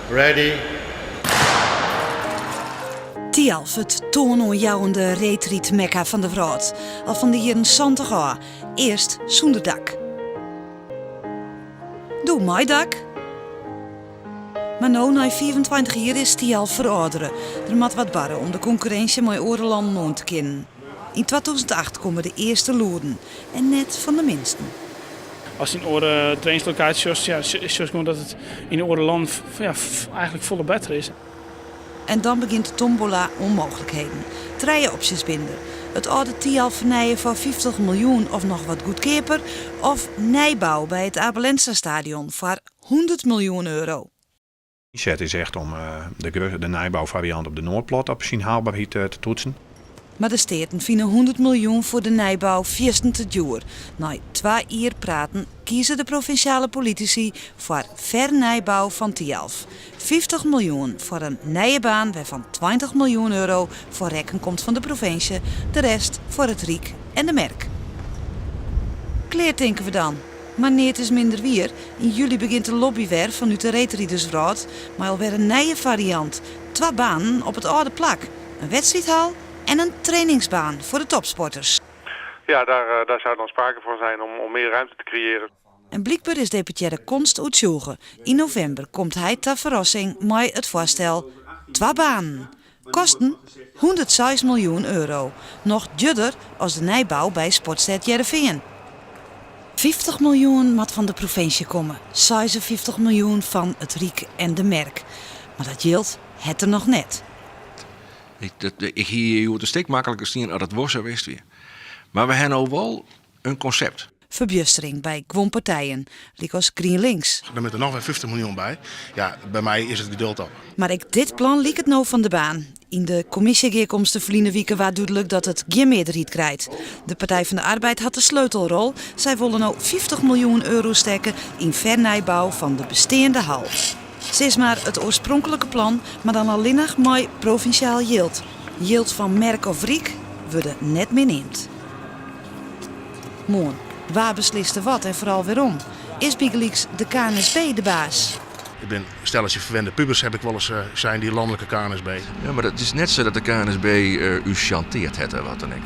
Ready. Tialf, het toonoonjouwende reetriet mekka van de Wraad. Al van de jaren 70 jaar. Eerst zonder dak. Doe mij dak. Maar nu, na 24 jaar, is Tialf verouderen. Er moet wat barren om de concurrentie met andere landen aan te kennen. In 2008 komen de eerste loden. En net van de minsten. Als je in andere trainingslocaties is gewoon dat het in andere landen eigenlijk volle beter is. En dan begint de tombola onmogelijkheden. 3 opties binden. Het oude Tialf vernijen voor 50 miljoen of nog wat goedkoper. Of nijbouw bij het Abelense stadion voor 100 miljoen euro. Het is echt om de nijbouwvariant op de Noordplot op zijn haalbaarheid te toetsen. Maar de steden vinden 100 miljoen voor de nijbouw viersten te duur. Na 2 jaar praten kiezen de provinciale politici voor vernijbouw van Tialf. 50 miljoen voor een nieuwe baan waarvan 20 miljoen euro voor rekken komt van de provincie. De rest voor het Riek en de Merk. Kleert denken we dan. Maar nee, het is minder weer. In juli begint de lobbywer vanuit de Reetriedersraad. Maar alweer een nieuwe variant. 2 banen op het oude plak. Een wedstrijdhal en een trainingsbaan voor de topsporters. Ja, daar zou dan sprake van zijn om meer ruimte te creëren. En blijkbaar is deputaire Konst uitzoeken. In november komt hij ter verrassing met het voorstel 2 banen. Kosten 106 miljoen euro. Nog duurder als de nijbouw bij Sportstad Jereveen. 50 miljoen moet van de provincie komen. 56 miljoen van het Riek en de Merk. Maar dat geldt het er nog net. Ik hier de steek makkelijker zien als het was geweest weer. Maar we hebben al wel een concept. Verbjustering bij gewoon partijen, als GroenLinks. Dan moet er nog weer 50 miljoen bij. Ja, bij mij is het geduld op. Maar dit plan liep het nou van de baan. In de commissiegeerkomsten verleden weken was duidelijk dat het geen meerderheid krijgt. De Partij van de Arbeid had de sleutelrol. Zij willen nou 50 miljoen euro steken in vernijbouw van de bestaande hal. Ze is maar het oorspronkelijke plan, maar dan alleen nog mooi provinciaal yield. Yield van Merk of Riek worden net meer neemt. Mooi. Waar besliste wat en vooral waarom? Is Bigeliks de KNSB de baas? Ik ben, stel als je verwende pubers heb ik wel eens zijn die landelijke KNSB. Ja, maar het is net zo dat de KNSB u chanteert, wat dan ik.